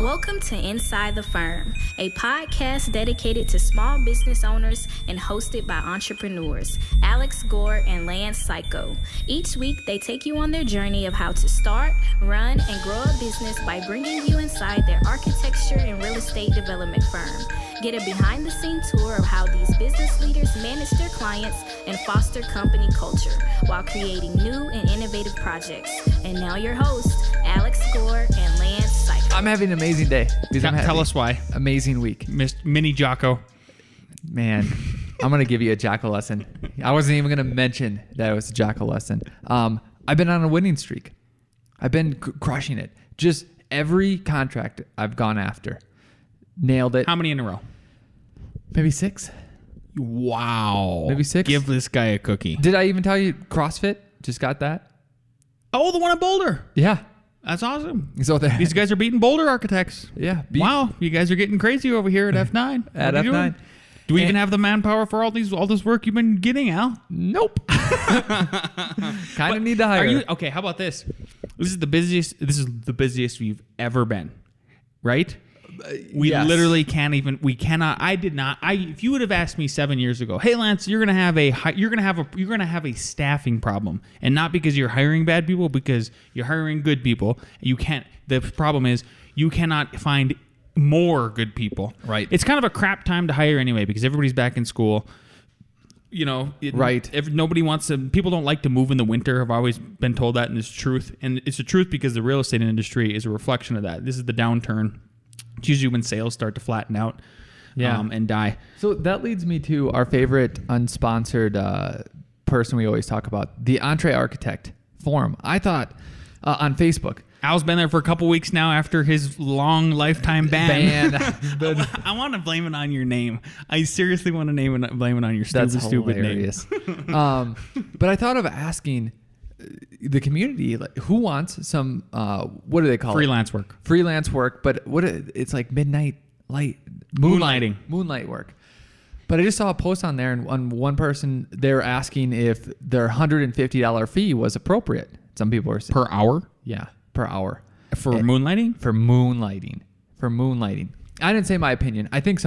Welcome to Inside the Firm, a podcast dedicated to small business owners and hosted by entrepreneurs, Alex Gore and Lance Cayko. Each week, they take you on their journey of how to start, run, and grow a business by bringing you inside their architecture and real estate development firm. Get a behind-the-scenes tour of how these business leaders manage their clients and foster company culture while creating new and innovative projects. And now your hosts, Alex Gore and Lance Cayko. I'm having an amazing day. Tell us why. Amazing week. Mini Jocko. Man, I'm going to give you a Jocko lesson. I wasn't even going to mention that it was a Jocko lesson. I've been on a winning streak. I've been crushing it. Just every contract I've gone after. Nailed it. How many in a row? Maybe 6. Wow. Maybe 6. Give this guy a cookie. Did I even tell you CrossFit? Just got that. Oh, the one in Boulder. Yeah. That's awesome. So these guys are beating Boulder architects. Yeah. Wow. You guys are getting crazy over here at F9. At F9. Do we even have the manpower for all this work you've been getting, Al? Nope. Kind of need to hire. Okay, how about this? This is the busiest we've ever been. Right? We literally if you would have asked me 7 years ago, hey Lance, you're gonna have a staffing problem, and not because you're hiring bad people, because you're hiring good people. The problem is you cannot find more good people. Right. It's kind of a crap time to hire anyway, because everybody's back in school. Right. Nobody wants to. People don't like to move in the winter. I've always been told that, and it's truth. And it's the truth because the real estate industry is a reflection of that. This is the downturn. It's usually when sales start to flatten out and die. So that leads me to our favorite unsponsored person we always talk about, the Entree Architect Forum. I thought on Facebook. Al's been there for a couple weeks now after his long lifetime ban. I want to blame it on your name. I seriously want to blame it on your stupid name. But I thought of asking the community, like, who wants some what do they call freelance it? Work. Freelance work, but it's like midnight light moonlight work. But I just saw a post on there, and on one person they're asking if their $150 fee was appropriate. Some people are saying per hour. Yeah, per hour for moonlighting. For moonlighting. I didn't say my opinion. I think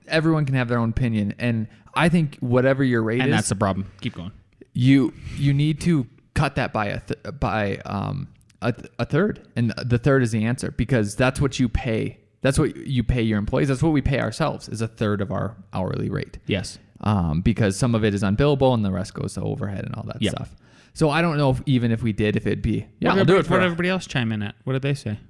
everyone can have their own opinion, and I think whatever your rate is, and that's the problem. Keep going. You need to cut that by a third, and the third is the answer, because that's what you pay. That's what you pay your employees. That's what we pay ourselves, is a third of our hourly rate. Yes. Because some of it is unbillable and the rest goes to overhead and all that stuff. So I don't know if it'd be I'll do it. What did everybody else chime in at? What did they say?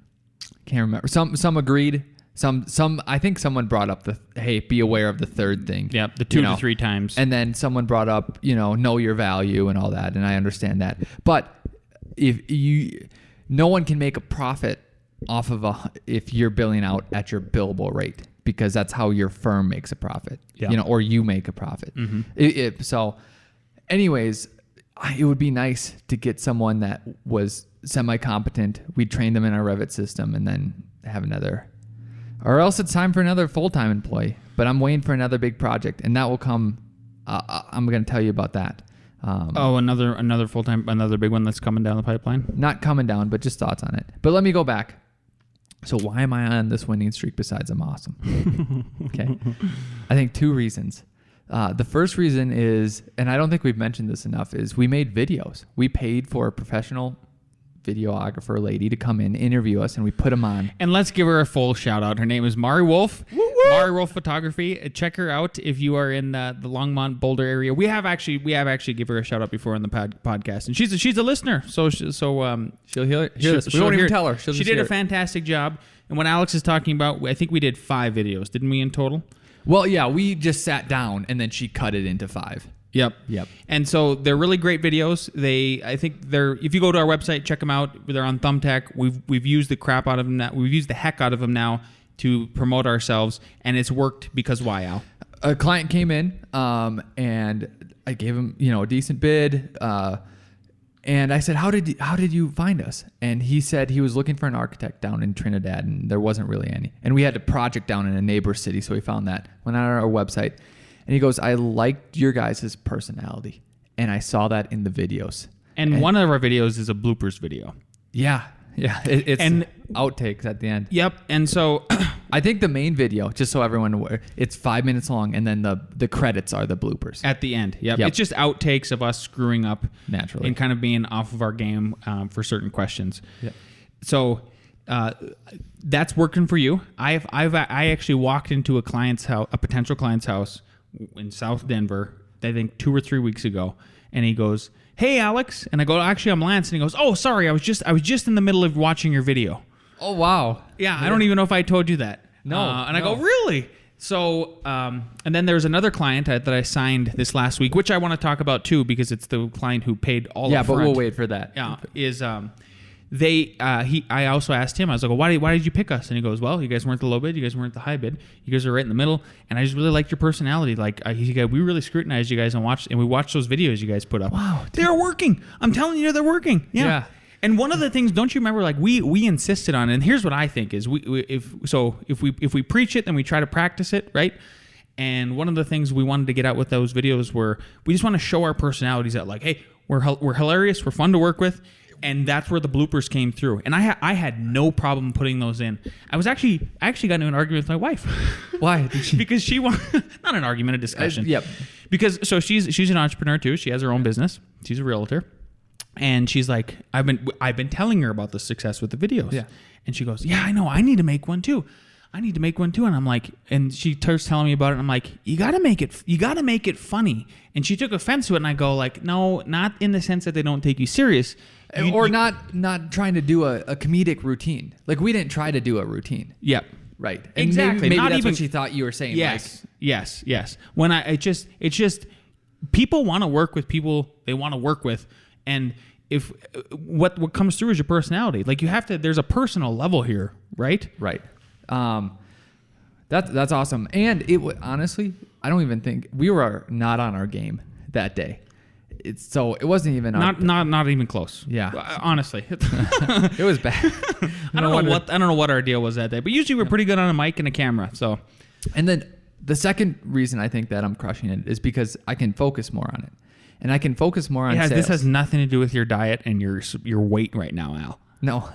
Can't remember. Some agreed. Some I think someone brought up be aware of the third thing. Yeah, the 2 to 3 times. And then someone brought up, know your value and all that, and I understand that. But no one can make a profit off of if you're billing out at your billable rate, because that's how your firm makes a profit. Yeah. Or you make a profit. Mm-hmm. So anyways, it would be nice to get someone that was semi-competent. We'd train them in our Revit system and then have another. Or else it's time for another full-time employee. But I'm waiting for another big project, and that will come. I'm going to tell you about that. Another full-time, another big one that's coming down the pipeline? Not coming down, but just thoughts on it. But let me go back. So why am I on this winning streak besides I'm awesome? Okay. I think 2 reasons. The first reason is, and I don't think we've mentioned this enough, is we made videos. We paid for a professional videographer lady to come in, interview us, and we put them on. And let's give her a full shout out. Her name is Mari Wolf. Woo-woo! Mari Wolf Photography. Check her out if you are in the Longmont Boulder area. We have actually give her a shout out before on the podcast, and she's a listener. So she'll hear this. We won't even tell her. She did a fantastic job. And what Alex is talking about, I think we did 5 videos, didn't we, in total? Well, yeah, we just sat down and then she cut it into 5. Yep. And so they're really great videos. If you go to our website, check them out. They're on Thumbtack. We've used the crap out of them now. We've used the heck out of them now to promote ourselves, and it's worked because why, Al? A client came in, and I gave him, a decent bid. And I said, how did you find us? And he said he was looking for an architect down in Trinidad, and there wasn't really any. And we had a project down in a neighbor city, so we found that. Went on our website. And he goes, I liked your guys' personality. And I saw that in the videos. And one of our videos is a bloopers video. Yeah. Yeah, it's And- outtakes at the end. Yep. And so I think the main video, just so everyone aware, it's 5 minutes long, and then the credits are the bloopers. at the end, Yep. it's just outtakes of us screwing up Naturally. and kind of being off of our game for certain questions. Yep. So that's working for you. I actually walked into a potential client's house in South Denver, I think 2 or 3 weeks ago, and he goes, "Hey, Alex," and I go, "Actually, I'm Lance," and he goes, "Oh, sorry, I was just in the middle of watching your video." Oh, wow. Yeah, I don't even know if I told you that. No, and I no. go, "Really?" So, and then there's another client that I signed this last week, which I want to talk about too, because it's the client who paid all. Yeah, up but front. we'll wait for that. Yeah, I also asked him, I was like, well, why did you pick us? And he goes, well, you guys weren't the low bid, you guys weren't the high bid, you guys are right in the middle, and I just really liked your personality. Like, we really scrutinized you guys and we watched those videos you guys put up. Wow, they're working. I'm telling you, they're working. Yeah. And one of the things, don't you remember? Like we insisted on, and here's what I think is, if we preach it, then we try to practice it, right? And one of the things we wanted to get out with those videos were we just want to show our personalities that, like, hey, we're hilarious, we're fun to work with. And that's where the bloopers came through. And I had no problem putting those in. I actually got into an argument with my wife. Why? Did she? Because she not an argument, a discussion. Yep. Because so she's an entrepreneur too. She has her own business. She's a realtor. And she's like, I've been telling her about the success with the videos. Yeah. And she goes, yeah, I know. I need to make one too. And I'm like, and she starts telling me about it. And I'm like, you got to make it funny. And she took offense to it. And I go, like, no, not in the sense that they don't take you serious. Not trying to do a comedic routine. Like, we didn't try to do a routine. Yep. Right. And Exactly. Maybe Not that's even, what she thought you were saying. Yes. Like, Yes. When it's just people want to work with people they want to work with, and if what comes through is your personality. Like, you have to. There's a personal level here, right? Right. That's awesome. And honestly, I don't even think we were not on our game that day. So it wasn't even not even close. Yeah. Honestly, it was bad. I don't know what our deal was that day, but usually we're pretty good on a mic and a camera. So, and then the second reason I think that I'm crushing it is because I can focus more on it, and I can focus more on sales. This has nothing to do with your diet and your weight right now, Al. No.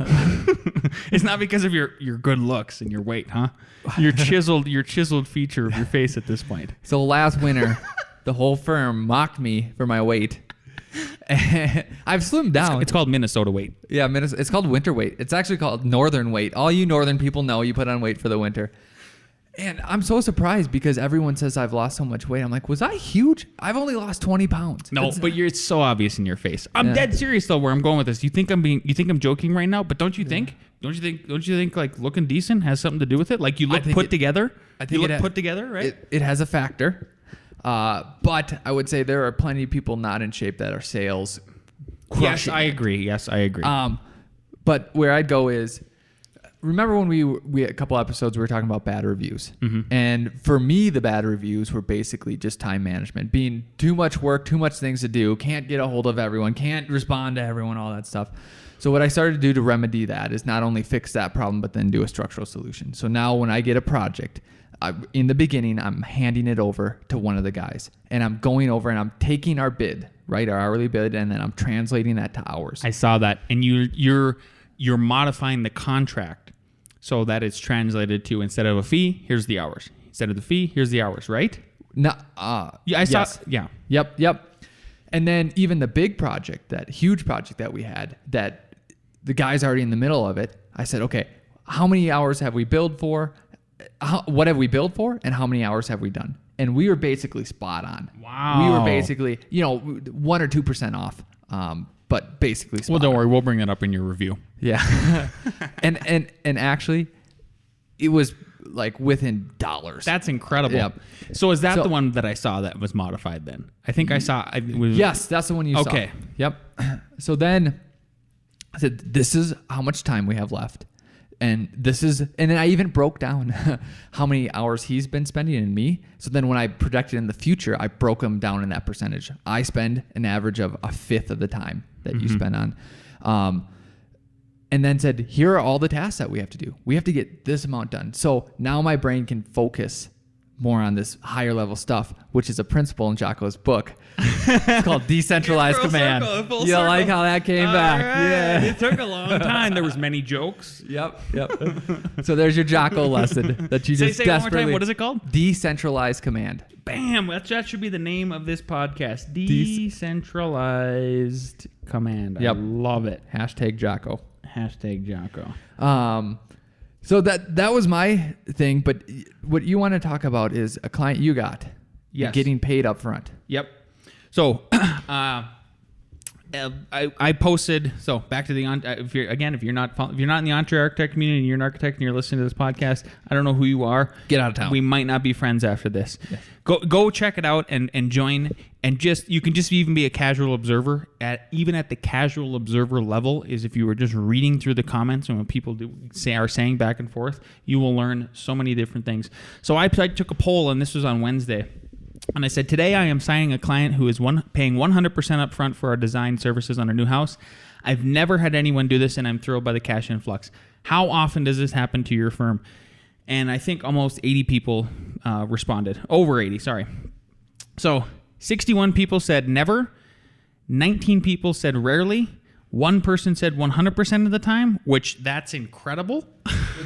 It's not because of your good looks and your weight, huh? Your chiseled feature of your face at this point. So last winter, the whole firm mocked me for my weight. I've slimmed down. It's called Minnesota weight. Yeah, it's called winter weight. It's actually called northern weight. All you northern people know you put on weight for the winter. And I'm so surprised because everyone says I've lost so much weight. I'm like, was I huge? I've only lost 20 pounds. No, but it's so obvious in your face. I'm dead serious though. Where I'm going with this, you think I'm joking right now? But don't you think like looking decent has something to do with it? Like, you look put together. I think you look put together, right? It has a factor. But I would say there are plenty of people not in shape that are sales. Yes, I agree. But where I'd go is, remember when we a couple episodes we were talking about bad reviews, and for me the bad reviews were basically just time management, being too much work, too much things to do, can't get a hold of everyone, can't respond to everyone, all that stuff. So what I started to do to remedy that is not only fix that problem, but then do a structural solution. So now when I get a project, in the beginning, I'm handing it over to one of the guys, and I'm going over and I'm taking our bid, right, our hourly bid, and then I'm translating that to hours. I saw that, and you're modifying the contract so that it's translated to, instead of a fee, here's the hours. Instead of the fee, here's the hours, right? No. Yeah, I saw. Yes. Yeah. Yep. And then even the big project, that huge project that we had, that the guy's already in the middle of it. I said, okay, how many hours have we billed for? What have we billed for, and how many hours have we done? And we were basically spot on. Wow. We were basically, 1 or 2% off, but basically spot Well, don't on. worry, we'll bring that up in your review. Yeah. and actually, it was like within dollars. That's incredible. Yep. So is that the one that I saw that was modified then? I think I saw. Yes, that's the one you saw. Okay. Yep. So then I said, this is how much time we have left. And then I even broke down how many hours he's been spending in me. So then when I projected in the future, I broke them down in that percentage. I spend an average of a fifth of the time that you spend on. And then said, here are all the tasks that we have to do. We have to get this amount done. So now my brain can focus more on this higher level stuff, which is a principle in Jocko's book. It's called Decentralized Command. You like how that came back? Right. Yeah. It took a long time. There was many jokes. Yep. So there's your Jocko lesson that you just say one more desperately. time. What is it called? Decentralized Command. Bam! That should be the name of this podcast. Decentralized Command. I Yep. love it. Hashtag Jocko. Hashtag Cayko. So that was my thing, but what you want to talk about is a client you got. Yes. Getting paid up front. Yep. So, I posted. So back to the if you're not in the Entre Architect community and you're an architect and you're listening to this podcast, I don't know who you are. Get out of town. We might not be friends after this. Yes. Go check it out and join. And you can just even be a casual observer even at the casual observer level. Is if you were just reading through the comments and what people are saying back and forth, you will learn so many different things. So I took a poll, and this was on Wednesday. And I said, today I am signing a client who is paying 100% up front for our design services on a new house. I've never had anyone do this, and I'm thrilled by the cash influx. How often does this happen to your firm? And I think almost 80 people responded. Over 80, sorry. So 61 people said never. 19 people said rarely. One person said 100% of the time, which that's incredible.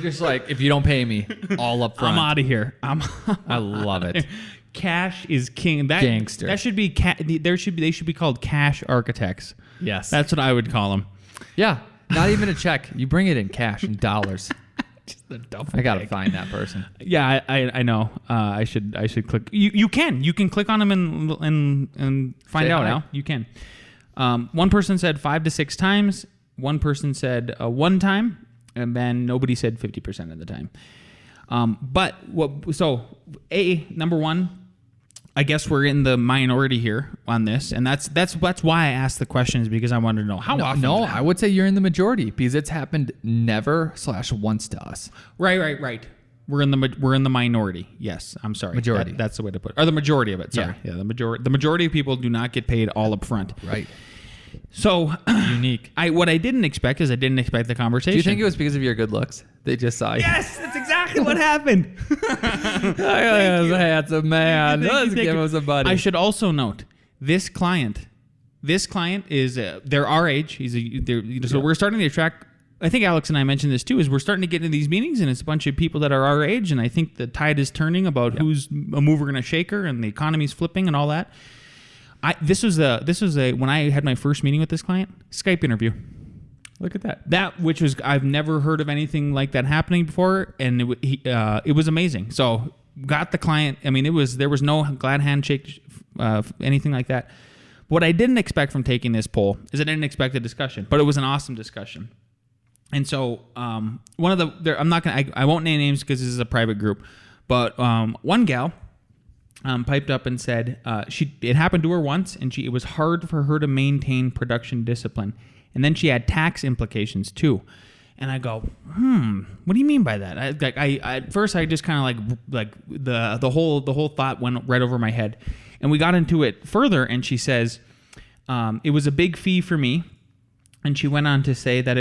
Just like, if you don't pay me, all up front. I'm out of here. I love it. Cash is king. Gangster. That should be they should be called cash architects. Yes. That's what I would call them. Yeah. Not even a check. You bring it in cash, in dollars. Just the double I gotta bag. find that person. Yeah, I know. I should click. You can click on them and find Say out hi. now. You can. One person said 5 to 6 times. One person said 1 time, and then nobody said 50% of the time. Number one, I guess we're in the minority here on this, and that's why I asked the questions, because I wanted to know how often. No, I would say you're in the majority because it's happened never/once to us. Right. We're in the minority. Yes, I'm sorry. Majority. That's the way to put it. Or the majority of it. Sorry. Yeah, the majority of people do not get paid all up front. Right. So Unique. What I didn't expect is I didn't expect the conversation. Do you think it was because of your good looks? They just saw you. Yes, that's exactly what happened. Handsome man. Let's give him some money. I should also note this client is they're our age. So we're starting to attract. I think Alex and I mentioned this too. Is we're starting to get into these meetings, and it's a bunch of people that are our age, and I think the tide is turning about who's a mover and a shaker, and the economy's flipping and all that. This was when I had my first meeting with this client, Skype interview. Look at that. I've never heard of anything like that happening before, and it was amazing. So got the client. I mean, there was no glad handshake, anything like that. What I didn't expect from taking this poll is I didn't expect a discussion, but it was an awesome discussion. And so I won't name names because this is a private group, but one gal piped up and said it happened to her once, and it was hard for her to maintain production discipline. And then she had tax implications too. And I go, what do you mean by that? At first I just kind of like the whole thought went right over my head. And we got into it further, and she says, it was a big fee for me. And she went on to say that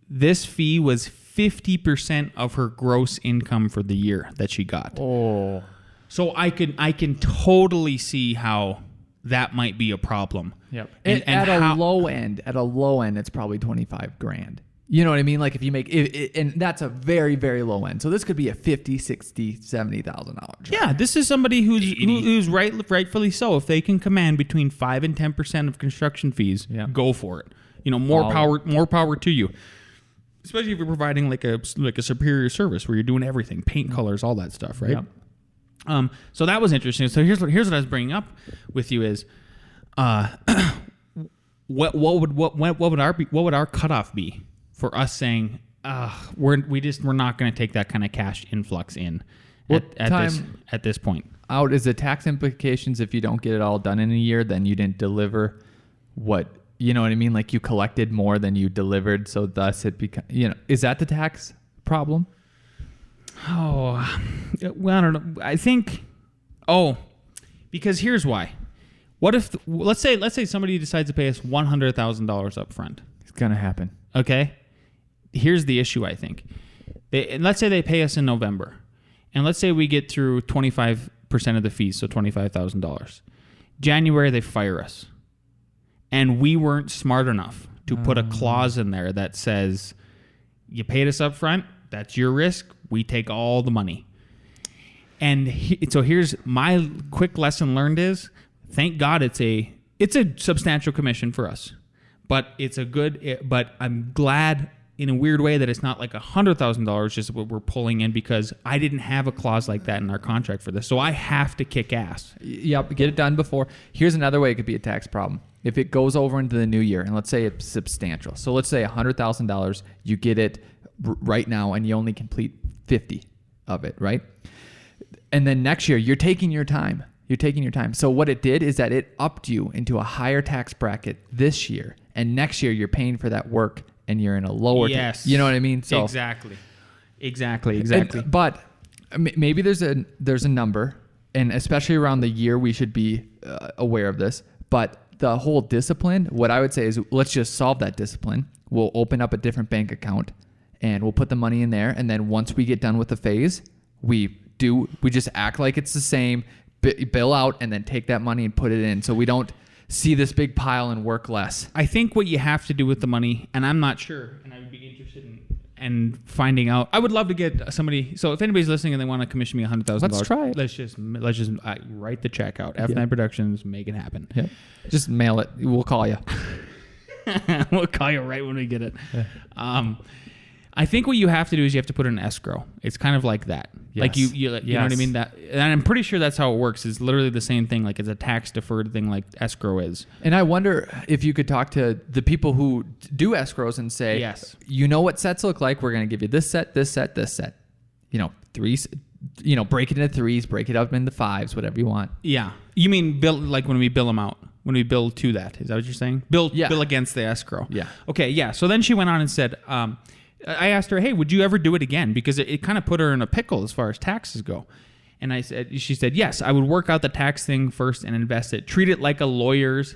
this fee was 50% of her gross income for the year that she got. Oh. So I can totally see how that might be a problem. Yep. And at a low end, it's probably $25,000. You know what I mean? Like if you make it, and that's a very, very low end. So this could be a $50,000, $60,000, $70,000 job. Yeah, this is somebody who's rightfully so. If they can command between 5 and 10% of construction fees, go for it. More power to you. Especially if you're providing like a superior service where you're doing everything, paint colors, all that stuff, right? Yep. So that was interesting. So here's what I was bringing up with you is, what would our cutoff be for us saying we're not going to take that kind of cash influx in at this point? Out is the tax implications if you don't get it all done in a year, then you didn't deliver what you know what I mean? Like you collected more than you delivered, so thus it become is that the tax problem? Oh, well, I don't know. I think, because here's why. What if, let's say somebody decides to pay us $100,000 up front. It's going to happen. Okay. Here's the issue, I think. Let's say they pay us in November, and let's say we get through 25% of the fees, so $25,000. January, they fire us. And we weren't smart enough to put a clause in there that says, you paid us up front, that's your risk, we take all the money. And so here's my quick lesson learned is, thank God it's a substantial commission for us. But but I'm glad in a weird way that it's not like $100,000 just what we're pulling in, because I didn't have a clause like that in our contract for this. So I have to kick ass. Yep, get it done before. Here's another way it could be a tax problem. If it goes over into the new year, and let's say it's substantial. So let's say $100,000, you get it right now and you only complete 50 of it, right? And then next year, you're taking your time. So what it did is that it upped you into a higher tax bracket this year. And next year, you're paying for that work and you're in a lower. Yes. You know what I mean? So Exactly. But maybe there's a number, and especially around the year, we should be aware of this. But the whole discipline, what I would say is, let's just solve that discipline. We'll open up a different bank account and we'll put the money in there. And then once we get done with the phase, we just act like it's the same, bill out, and then take that money and put it in. So we don't see this big pile and work less. I think what you have to do with the money, and I'm not sure, and I would be interested in finding out. I would love to get somebody. So if anybody's listening and they want to commission me $100,000, let's try it. Let's just write the check out. F9 Productions, make it happen. Yep. Just mail it. We'll call you. We'll call you right when we get it. Yeah. I think what you have to do is you have to put in escrow. It's kind of like that. Yes. Like you know what I mean? That, and I'm pretty sure that's how it works. It's literally the same thing. Like it's a tax deferred thing, like escrow is. And I wonder if you could talk to the people who do escrows and say, yes, you know what sets look like? We're going to give you this set, this set, this set. Threes. Break it into threes, break it up into fives, whatever you want. Yeah. You mean bill, like when we bill them out? When we bill to that? Is that what you're saying? Bill against the escrow. Yeah. Okay. Yeah. So then she went on and said, I asked her, hey, would you ever do it again? Because it kind of put her in a pickle as far as taxes go. And she said, yes, I would work out the tax thing first and invest it. Treat it like a lawyer's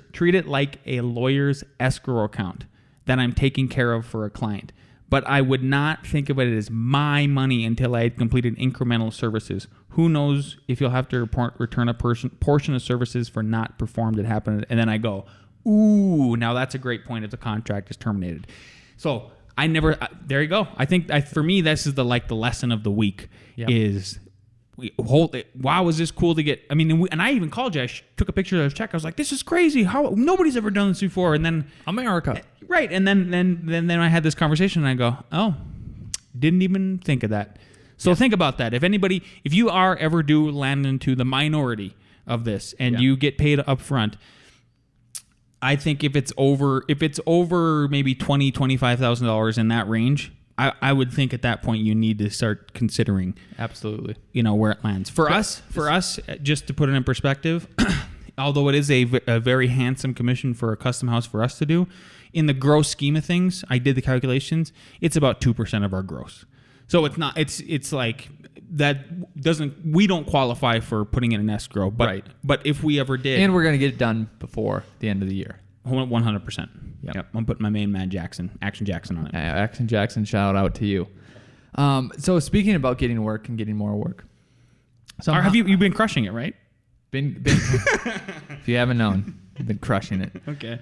escrow account that I'm taking care of for a client. But I would not think of it as my money until I had completed incremental services. Who knows if you'll have to return a portion of services for not performed that happened. And then I go, ooh, now that's a great point if the contract is terminated. So there you go. I think for me, this is the lesson of the week. Yep. Is wow, was this cool to get? I mean, and I even called you. I took a picture of the check. I was like, this is crazy. How nobody's ever done this before. And then America, right? And then I had this conversation, and I go, oh, didn't even think of that. So think about that. If you are ever do land into the minority of this, and you get paid up front, I think if it's over maybe $20,000-$25,000 in that range, I would think at that point you need to start considering absolutely, where it lands. For us, just to put it in perspective, although it is a very handsome commission for a custom house for us to do, in the gross scheme of things, I did the calculations. It's about 2% of our gross. So it's not. It's like that doesn't. We don't qualify for putting in an escrow, but right. But if we ever did, and we're gonna get it done before the end of the year. 100%. Yep. I'm putting my main man Action Jackson on it. Action Jackson, shout out to you. So speaking about getting work and getting more work, have you've been crushing it, right? Been if you haven't known, you've been crushing it. Okay.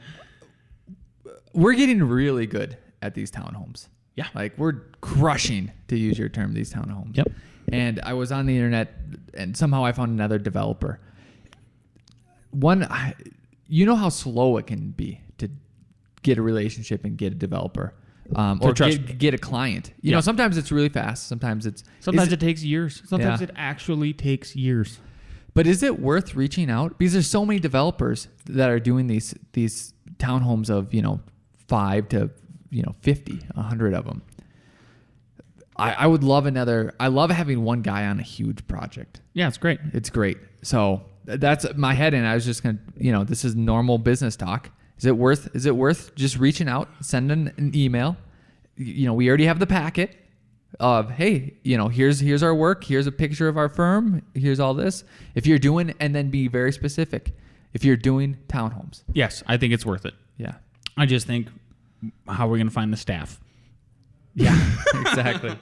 We're getting really good at these townhomes. Yeah. Like we're crushing, to use your term, these townhomes. Yep. And I was on the internet and somehow I found another developer. You know how slow it can be to get a relationship and get a developer. Or get a client. You know, sometimes it's really fast. Sometimes it takes years. Sometimes it actually takes years. But is it worth reaching out? Because there's so many developers that are doing these townhomes of, 5 to 50, 100 of them. I would love I love having one guy on a huge project. Yeah, it's great. It's great. So that's my head in. I was just going to, this is normal business talk. Is it worth just reaching out, sending an email? We already have the packet of, hey, here's our work. Here's a picture of our firm. Here's all this. If you're doing, and then be very specific. If you're doing townhomes. Yes, I think it's worth it. Yeah. I just think, how are we going to find the staff? Yeah, exactly.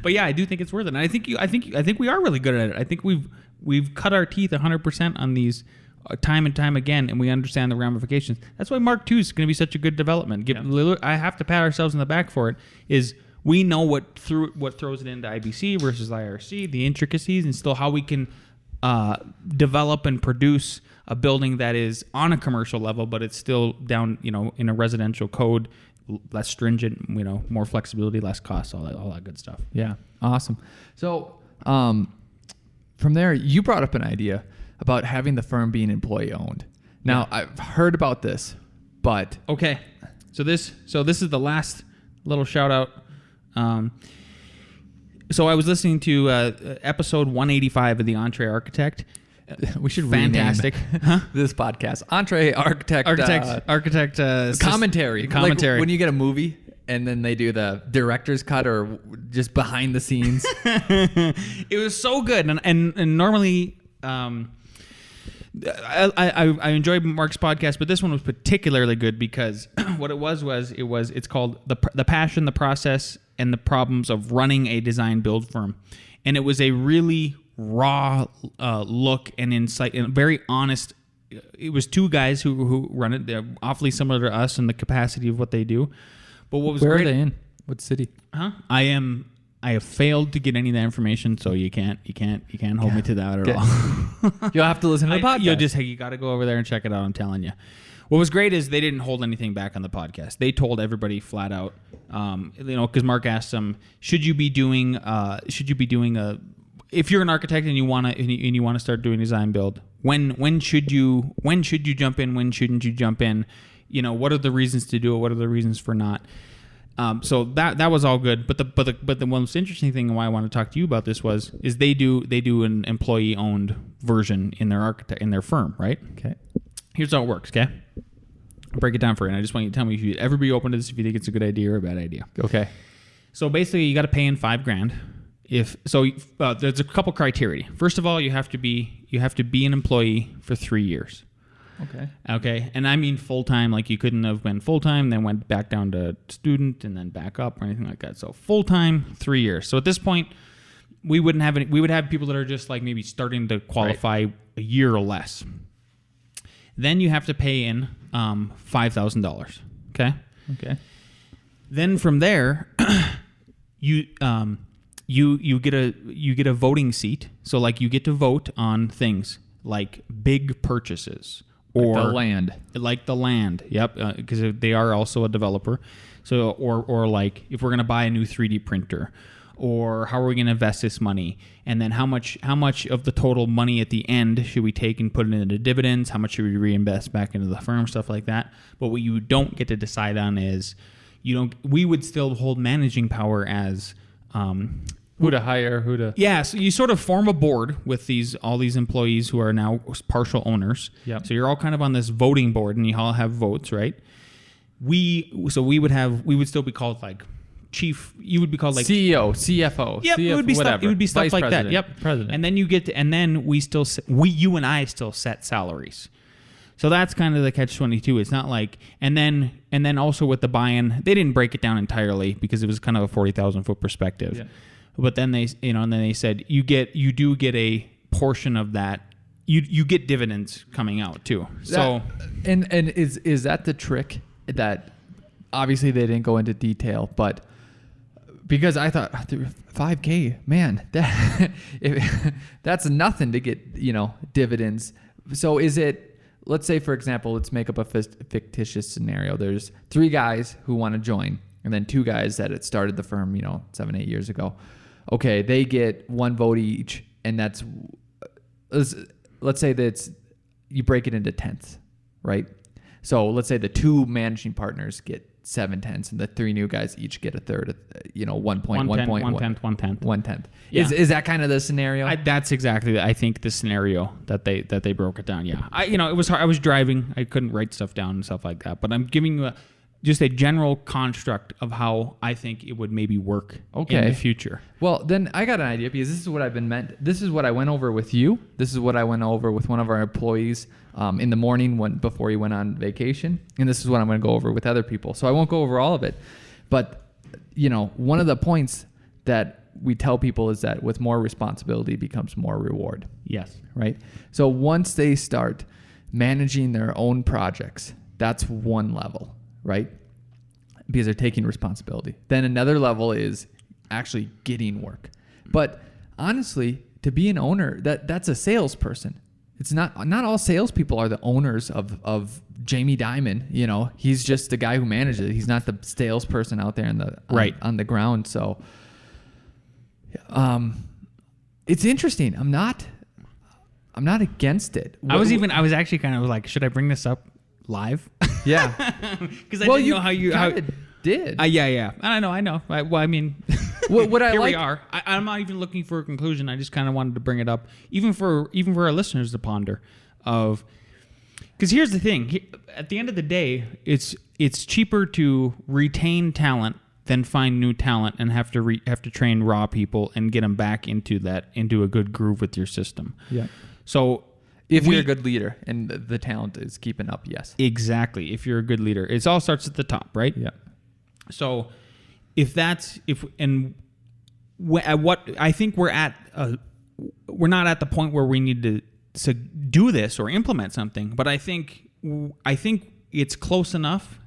But yeah, I do think it's worth it. And I think we are really good at it. I think we've cut our teeth 100% on these time and time again, and we understand the ramifications. That's why Mark II is going to be such a good development. I have to pat ourselves in the back for it. Is we know what throws it into IBC versus IRC, the intricacies, and still how we can develop and produce a building that is on a commercial level, but it's still down, in a residential code, less stringent, more flexibility, less cost, all that good stuff. Yeah, awesome. So from there, you brought up an idea about having the firm being employee owned. Now, I've heard about this, but okay. So this is the last little shout out. So I was listening to episode 185 of The Entree Architect. We should fantastic this podcast. Entree Architect commentary. Like when you get a movie and then they do the director's cut or just behind the scenes. It was so good, and normally I enjoyed Mark's podcast, but this one was particularly good because what it's called the passion, the process, and the problems of running a design build firm, and it was a really raw look and insight and very honest. It was two guys who run it. They're awfully similar to us in the capacity of what they do. But what was Where great, are they in? What city? Huh? I have failed to get any of that information, so you can't hold me to that at all. You'll have to listen to the podcast. You got to go over there and check it out. I'm telling you. What was great is they didn't hold anything back on the podcast. They told everybody flat out, because Mark asked them, should you be doing if you're an architect and you want to start doing design build, when should you jump in? When shouldn't you jump in? What are the reasons to do it? What are the reasons for not? So that was all good. But the most interesting thing and why I want to talk to you about this is they do an employee owned version in their firm, right? Okay. Here's how it works. Okay. I'll break it down for you. And I just want you to tell me if you'd ever be open to this, if you think it's a good idea or a bad idea. Okay. So basically, you got to pay in $5,000. There's a couple criteria. First of all, you have to be an employee for 3 years. Okay. And I mean full time, like you couldn't have been full time, then went back down to student, and then back up or anything like that. So full time, 3 years. So at this point, we would have people that are just like maybe starting to qualify a year or less. Then you have to pay in $5,000. Okay. Then from there, you get a voting seat. So like you get to vote on things like big purchases or like the land. Yep, because they are also a developer. So or like if we're gonna buy a new 3D printer, or how are we gonna invest this money, and then how much of the total money at the end should we take and put it into dividends? How much should we reinvest back into the firm? Stuff like that. But what you don't get to decide on is we would still hold managing power as who to hire, who to... Yeah, so you sort of form a board with all these employees who are now partial owners. Yep. So you're all kind of on this voting board, and you all have votes, right? We would still be called like chief. You would be called like CEO, CFO. Yep, it would be whatever. stuff. It would be stuff Vice like president, that. Yep, president. And then you and I still set salaries. So that's kind of the catch-22. It's not like, and then also with the buy-in, they didn't break it down entirely because it was kind of a 40,000-foot perspective. Yeah. But then they said you do get a portion of that. You get dividends coming out too. So and is that the trick that obviously they didn't go into detail, but because I thought $5,000, man, that's nothing to get dividends. So is it? Let's say, for example, let's make up a fictitious scenario. There's 3 guys who want to join, and then 2 guys that had started the firm, 7-8 years ago. Okay, they get 1 vote each, and that's, let's say that you break it into tenths, right? So let's say the 2 managing partners get 7 tenths, and the 3 new guys each get a third. 1 tenth. Yeah. Is that kind of the scenario? That's exactly, I think, the scenario that they broke it down. Yeah, it was hard. I was driving. I couldn't write stuff down and stuff like that. But I'm giving you just a general construct of how I think it would maybe work in the future. Well, then I got an idea, because this is what This is what I went over with you. This is what I went over with one of our employees in the morning before he went on vacation. And this is what I'm going to go over with other people. So I won't go over all of it. But, one of the points that we tell people is that with more responsibility becomes more reward. Yes. Right. So once they start managing their own projects, that's one level, right? Because they're taking responsibility. Then another level is actually getting work. But honestly, to be an owner, that's a salesperson. It's not all salespeople are the owners of Jamie Dimon. He's just the guy who manages it. He's not the salesperson out there on the ground. So, it's interesting. I'm not against it. I was actually kind of like, should I bring this up live? Yeah. Because I didn't know how you did. Yeah. I know. I mean, what I here like, we are. I'm not even looking for a conclusion. I just kind of wanted to bring it up, even for our listeners to ponder. Because here's the thing: at the end of the day, it's cheaper to retain talent than find new talent and have to train raw people and get them back into a good groove with your system. Yeah. So if you're a good leader and the talent is keeping up, yes. Exactly. If you're a good leader, it all starts at the top, right? Yeah. So what I think we're not at the point where we need to do this or implement something, but I think it's close enough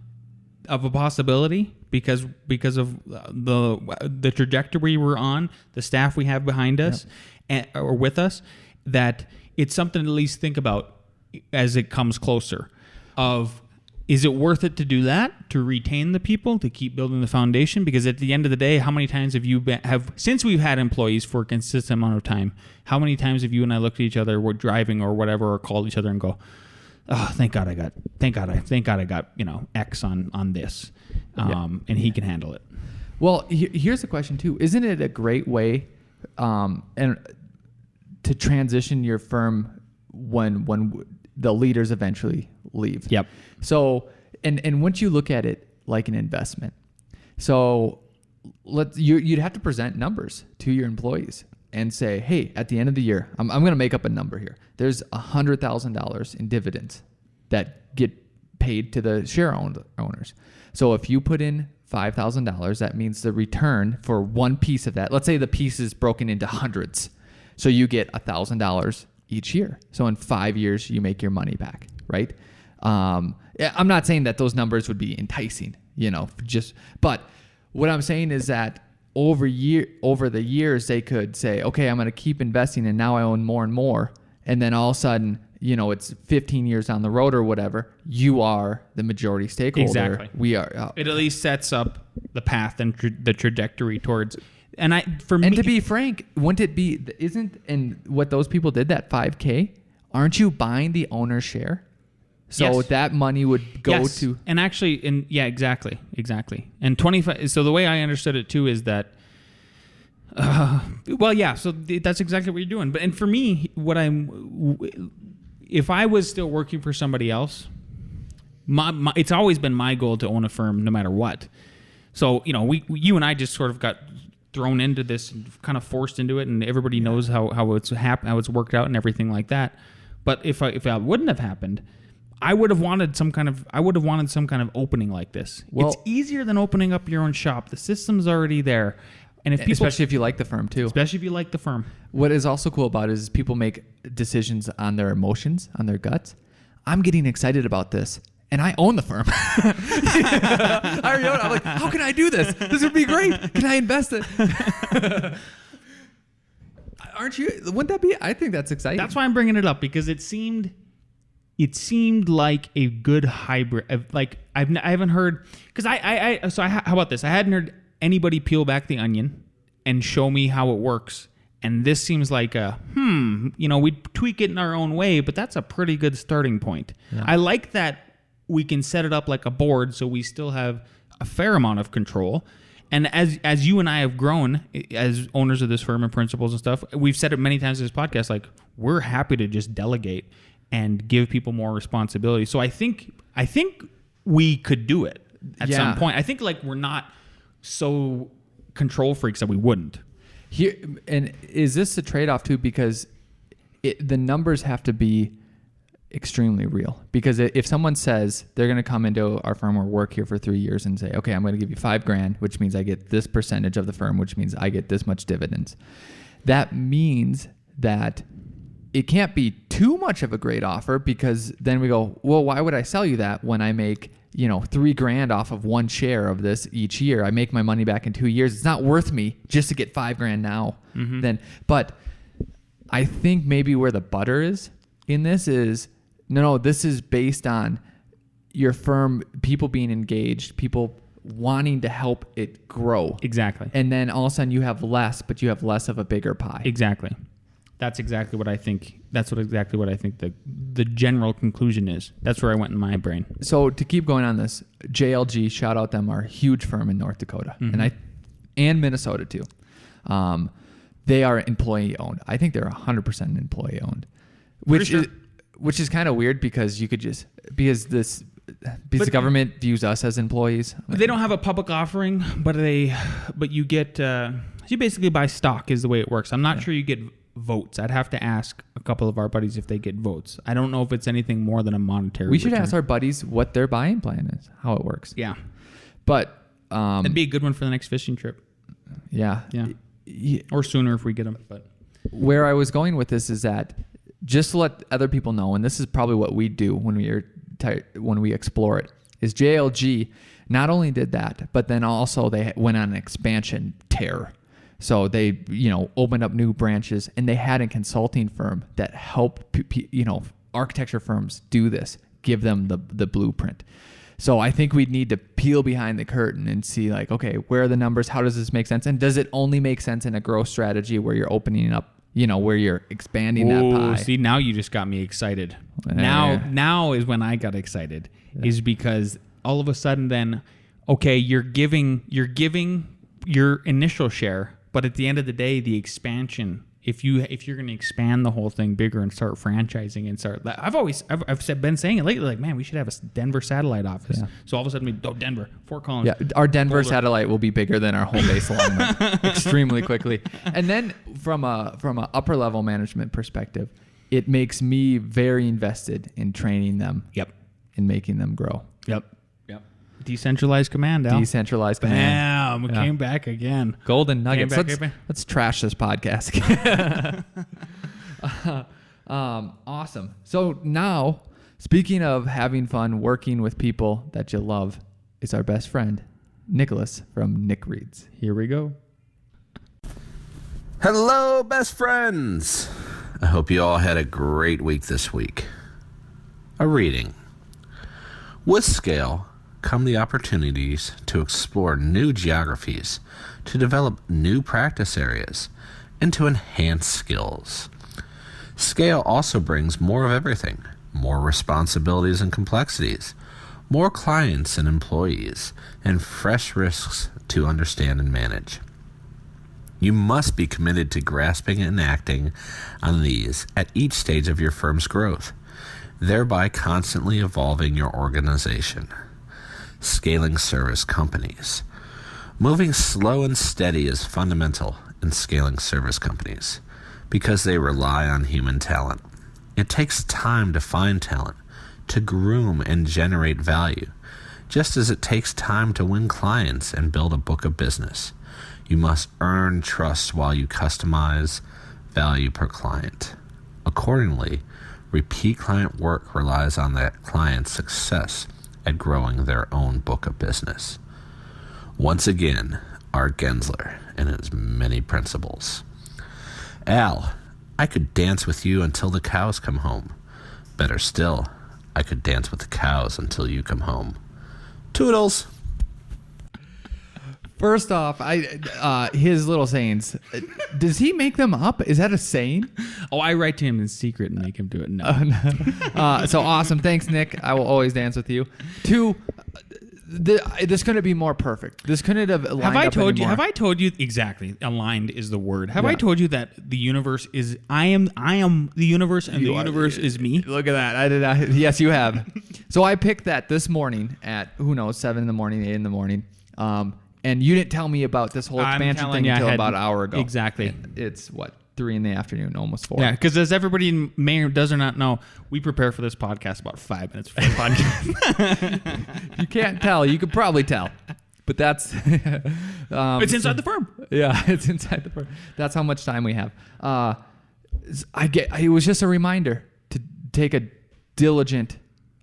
of a possibility because of the trajectory we're on, the staff we have behind us or with us, that it's something to at least think about as it comes closer. Is it worth it to do that, to retain the people, to keep building the foundation? Because at the end of the day, how many times since we've had employees for a consistent amount of time, how many times have you and I looked at each other, we're driving or whatever, or called each other and go, oh, thank God I got X on this, and he can handle it. Well, here's the question too: isn't it a great way, and to transition your firm when the leaders eventually leave? Yep. So, and once you look at it like an investment, so you'd have to present numbers to your employees and say, hey, at the end of the year, I'm going to make up a number here. There's $100,000 in dividends that get paid to the share owners. So if you put in $5,000, that means the return for one piece of that, let's say the piece is broken into hundreds. So you get $1,000 each year. So in 5 years, you make your money back, right? I'm not saying that those numbers would be enticing, but what I'm saying is that over the years, they could say, okay, I'm going to keep investing and now I own more and more. And then all of a sudden, it's 15 years down the road or whatever, you are the majority stakeholder. Exactly. We are. It at least sets up the path and the trajectory towards. And to be frank, wouldn't it be, and what those people did, that 5K, aren't you buying the owner's share? So yes. That money would go to... And actually, exactly. And 25... So the way I understood it too is that... so that's exactly what you're doing. And for me, if I was still working for somebody else, it's always been my goal to own a firm no matter what. So, you and I just sort of got thrown into this and kind of forced into it, and everybody knows how it's worked out and everything like that. But if that wouldn't have happened... I would have wanted some kind of opening like this. Well, it's easier than opening up your own shop. The system's already there. And especially if you like the firm too. Especially if you like the firm. What is also cool about it is people make decisions on their emotions, on their guts. I'm getting excited about this, and I own the firm. I already own it. I'm like, how can I do this? This would be great. Can I invest it? Aren't you? Wouldn't that be? I think that's exciting. That's why I'm bringing it up, because it seemed like a good hybrid. Like I haven't heard, because how about this? I hadn't heard anybody peel back the onion and show me how it works. And this seems like we tweak it in our own way, but that's a pretty good starting point. Yeah. I like that we can set it up like a board, so we still have a fair amount of control. And as you and I have grown as owners of this firm and principals and stuff, we've said it many times in this podcast, like we're happy to just delegate and give people more responsibility. So I think we could do it at some point. I think like we're not so control freaks that we wouldn't. Here, and is this a trade-off too? Because the numbers have to be extremely real, because if someone says they're going to come into our firm or work here for 3 years and say, okay, I'm going to give you $5,000, which means I get this percentage of the firm, which means I get this much dividends. That means that it can't be too much of a great offer, because then we go, well, why would I sell you that when I make, $3,000 off of one share of this each year? I make my money back in 2 years. It's not worth me just to get $5,000 now. But I think maybe where the butter is in this is, no, this is based on your firm, people being engaged, people wanting to help it grow. Exactly. And then all of a sudden you have less, but you have less of a bigger pie. Exactly. That's exactly what I think. Exactly what I think the general conclusion is. That's where I went in my brain. So to keep going on this, JLG, shout out them, are a huge firm in North Dakota and Minnesota too. They are employee owned. I think they're 100% employee owned, which is kind of weird, because the government views us as employees. They don't have a public offering, but you get you basically buy stock is the way it works. I'm not sure you get votes. I'd have to ask a couple of our buddies if they get votes. I don't know if it's anything more than a monetary We should return. ask our buddies what their buying plan is, how it works. Yeah. But it'd be a good one for the next fishing trip. Yeah. Or sooner if we get them. But where I was going with this is that, just to let other people know, and this is probably what we do when we explore it, is JLG not only did that, but then also they went on an expansion tear. So they, opened up new branches, and they had a consulting firm that helped, architecture firms do this, give them the blueprint. So I think we'd need to peel behind the curtain and see, like, okay, where are the numbers? How does this make sense? And does it only make sense in a growth strategy where you're opening up, where you're expanding that pie? See, now you just got me excited. Now is when I got excited, is because all of a sudden then, okay, you're giving your initial share, but at the end of the day, the expansion, if you're going to expand the whole thing bigger and start franchising and I've been saying it lately, like, man, we should have a Denver satellite office. Yeah. So all of a sudden Denver, Fort Collins. Yeah, our Denver satellite will be bigger than our home base alignment extremely quickly. And then from a upper level management perspective, it makes me very invested in training them. Yep. And making them grow. Yep. Decentralized Command, Al. Decentralized Command. Bam. We came back again. Golden nuggets. Let's trash this podcast. Awesome. So now, speaking of having fun working with people that you love, is our best friend, Nicholas from NickReads. Here we go. Hello, best friends. I hope you all had a great week this week. A reading. With scale come the opportunities to explore new geographies, to develop new practice areas, and to enhance skills. Scale also brings more of everything, more responsibilities and complexities, more clients and employees, and fresh risks to understand and manage. You must be committed to grasping and acting on these at each stage of your firm's growth, thereby constantly evolving your organization. Scaling service companies. Moving slow and steady is fundamental in scaling service companies because they rely on human talent. It takes time to find talent, to groom and generate value, just as it takes time to win clients and build a book of business. You must earn trust while you customize value per client. Accordingly, repeat client work relies on that client's success at growing their own book of business. Once again, Art Gensler and his many principles. Al, I could dance with you until the cows come home. Better still, I could dance with the cows until you come home. Toodles! First off, his little sayings, does he make them up? Is that a saying? Oh, I write to him in secret and make him do it. No. So awesome. Thanks, Nick. I will always dance with you. 2, this couldn't be more perfect. This couldn't have lined have I up told anymore. you? Have I told you exactly? Aligned is the word. Have I told you that the universe is I am the universe and the universe is me? Look at that. I did not. Yes, you have. So I picked that this morning at 7 in the morning, 8 in the morning. And you didn't tell me about this whole expansion thing until about an hour ago. Exactly. And it's what, 3 in the afternoon, almost 4. Yeah, because as everybody may or does or not know, we prepare for this podcast about 5 minutes before the podcast. You can't tell. You could probably tell. But that's... It's inside the firm. Yeah, it's inside the firm. That's how much time we have. It was just a reminder to take a diligent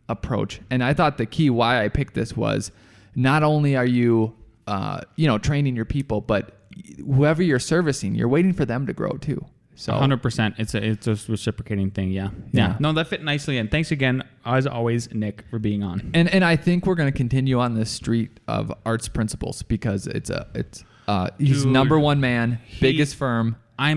approach. And I thought the key why I picked this was not only are you, training your people, but whoever you're servicing, you're waiting for them to grow too. So 100%. It's a reciprocating thing. Yeah. No, that fit nicely in. Thanks again, as always, Nick, for being on. And I think we're going to continue on this street of arts principles because he's number one man, biggest firm. I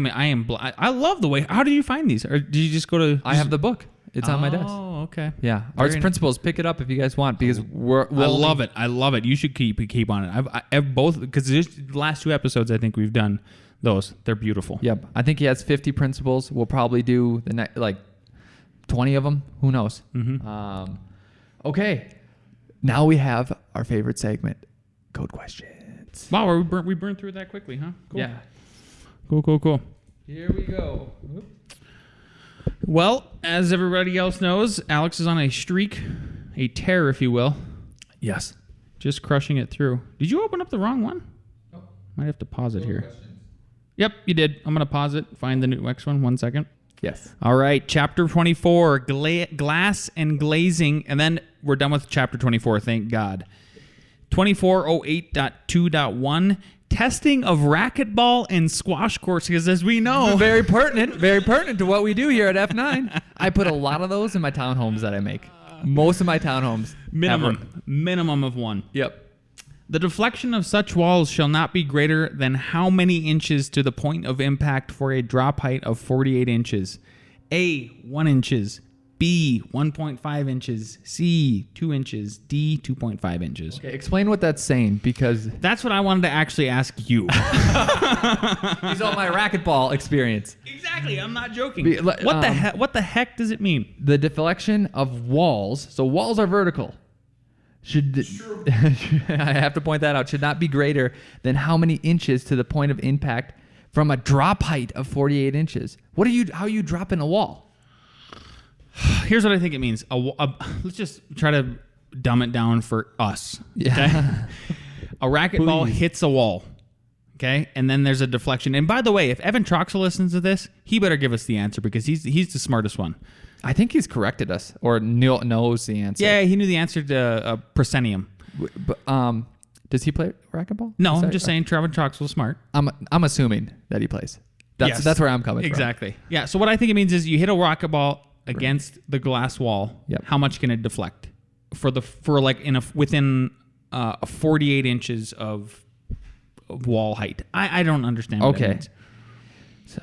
love the way. How do you find these? Or did you just go to? I have the book. It's on my desk. Oh, okay. Yeah, Arts Principles. Pick it up if you guys want because I love it. I love it. You should keep on it. I've both because the last 2 episodes I think we've done those. They're beautiful. Yep. I think he has 50 principles. We'll probably do 20 of them. Who knows? Mm-hmm. Okay. Now we have our favorite segment, Code Questions. Wow, we burned through it that quickly, huh? Cool. Yeah. Cool. Here we go. Whoop. Well, as everybody else knows, Alex is on a streak, a tear, if you will. Yes. Just crushing it through. Did you open up the wrong one? Oh. Might have to pause it here. Yep, you did. I'm going to pause it. Find the next one. 1 second. Yes. All right. Chapter 24, glass and glazing. And then we're done with chapter 24. Thank God. 2408.2.1. Testing of racquetball and squash courts, because as we know... Very pertinent to what we do here at F9. I put a lot of those in my townhomes that I make. Most of my townhomes. Minimum of 1. Yep. The deflection of such walls shall not be greater than how many inches to the point of impact for a drop height of 48 inches? A, 1 inches. B, 1.5 inches. C, 2 inches. D, 2.5 inches. Okay, explain what that's saying, because... That's what I wanted to actually ask you. He's all my racquetball experience. Exactly, I'm not joking. What the heck does it mean? The deflection of walls, so walls are vertical, I have to point that out, should not be greater than how many inches to the point of impact from a drop height of 48 inches. How are you dropping a wall? Here's what I think it means. Let's just try to dumb it down for us. Yeah. Okay? A racquetball hits a wall. Okay? And then there's a deflection. And by the way, if Evan Troxel listens to this, he better give us the answer because he's the smartest one. I think he's corrected us or knows the answer. Yeah, he knew the answer to proscenium. But, does he play racquetball? No, I'm just saying Evan Troxel's smart. I'm assuming that he plays. That's where I'm coming from. Exactly. Yeah, so what I think it means is you hit a racquetball against the glass wall. Yep. How much can it deflect within 48 inches of wall height? I don't understand what that means. So,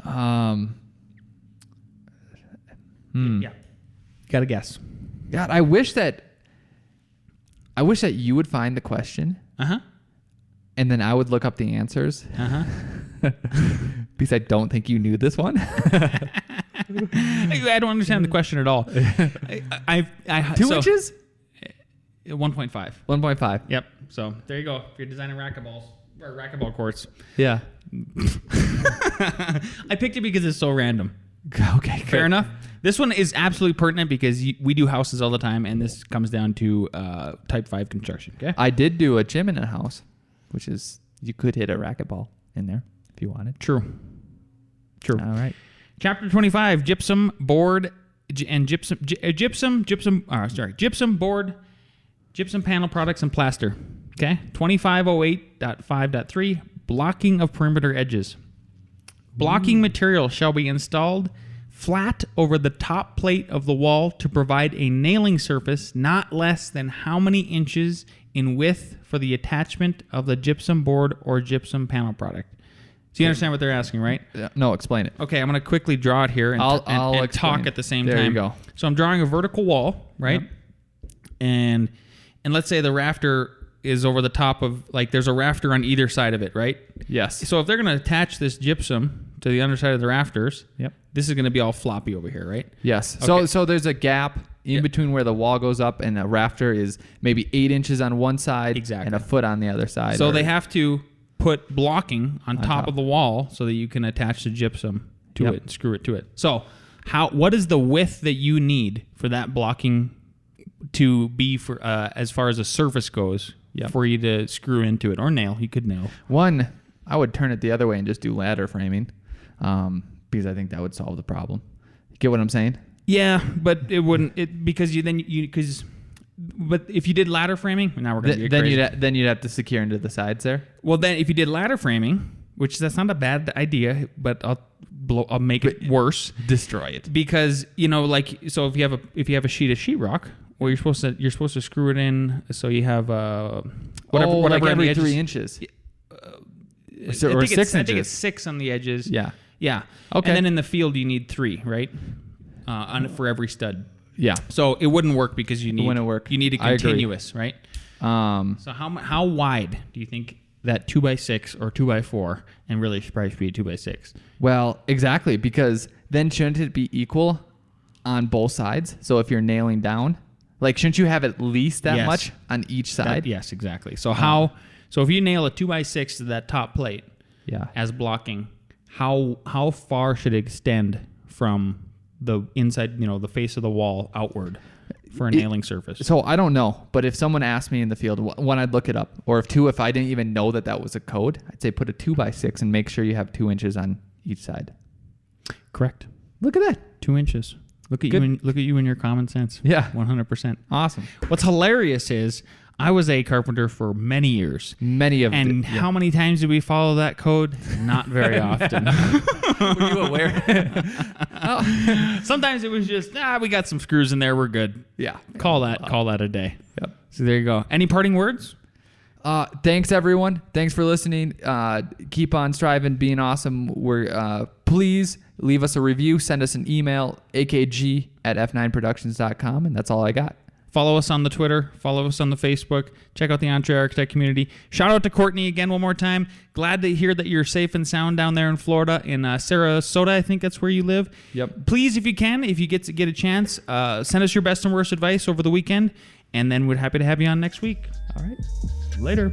Yeah. Got to guess. God, I wish that you would find the question. Uh-huh. And then I would look up the answers. Uh-huh. Because I don't think you knew this one. I don't understand the question at all. 2 inches? 1.5. 1.5. Yep. So there you go. If you're designing racquetball courts. Yeah. I picked it because it's so random. Okay. Fair enough. This one is absolutely pertinent because we do houses all the time, and this comes down to Type 5 construction. Okay. I did do a gym in a house, which is you could hit a racquetball in there if you wanted. True. All right. Chapter 25: gypsum board and gypsum board, gypsum panel products and plaster. Okay. 2508.5.3: blocking of perimeter edges. Blocking material shall be installed flat over the top plate of the wall to provide a nailing surface not less than how many inches in width for the attachment of the gypsum board or gypsum panel product. So you understand what they're asking, right? No, explain it. Okay, I'm going to quickly draw it here and talk at the same time. There you go. So I'm drawing a vertical wall, right? Yep. And let's say the rafter is over the top of, there's a rafter on either side of it, right? Yes. So if they're going to attach this gypsum to the underside of the rafters, yep, this is going to be all floppy over here, right? Yes. Okay. So there's a gap in between where the wall goes up and the rafter is maybe 8 inches on one side and a foot on the other side. So they have to put blocking on top of the wall so that you can attach the gypsum to Yep. it, screw it to it. So what is the width that you need for that blocking to be for as far as a surface goes for you to screw into it or nail? You could nail. One, I would turn it the other way and just do ladder framing, because I think that would solve the problem. You get what I'm saying? Yeah, but it wouldn't. But if you did ladder framing, now we're going to get crazy. Then you'd have to secure into the sides there. Well, then if you did ladder framing, which that's not a bad idea, but I'll make it worse. Destroy it. Because so if you have a sheet of sheetrock, well, you're supposed to screw it in so you have whatever like on every the edges. 3 inches. I Or 6 inches. I think it's 6 on the edges. Yeah. Yeah. Okay. And then in the field you need 3, right? For every stud. Yeah. So it wouldn't work because you wouldn't work. You need a I agree. continuous, right? So how wide do you think that 2x6 or 2x4, and really should probably be a 2x6? Well, exactly, because then shouldn't it be equal on both sides? So if you're nailing down, like, shouldn't you have at least that Yes. much on each side? Yes, exactly. So so if you nail a 2x6 to that top plate, as blocking, how far should it extend from the inside, the face of the wall outward for a nailing surface? So I don't know, but if someone asked me in the field, one, I'd look it up, or if I didn't even know that was a code, I'd say put a 2x6 and make sure you have 2 inches on each side. Correct. Look at that. 2 inches. Look at you and your common sense. Yeah. 100%. Awesome. What's hilarious is I was a carpenter for many years. How many times did we follow that code? Not very often. Were you aware? Sometimes it was just, we got some screws in there, we're good. Yeah. Call that a day. Yep. So there you go. Any parting words? Thanks everyone. Thanks for listening. Keep on striving, being awesome. Please leave us a review. Send us an email, akg@f9productions.com, and that's all I got. Follow us on the Twitter. Follow us on the Facebook. Check out the Entre Architect community. Shout out to Courtney again one more time. Glad to hear that you're safe and sound down there in Florida, in Sarasota. I think that's where you live. Yep. Please, if you can, if you get a chance, send us your best and worst advice over the weekend, and then we're happy to have you on next week. All right. Later.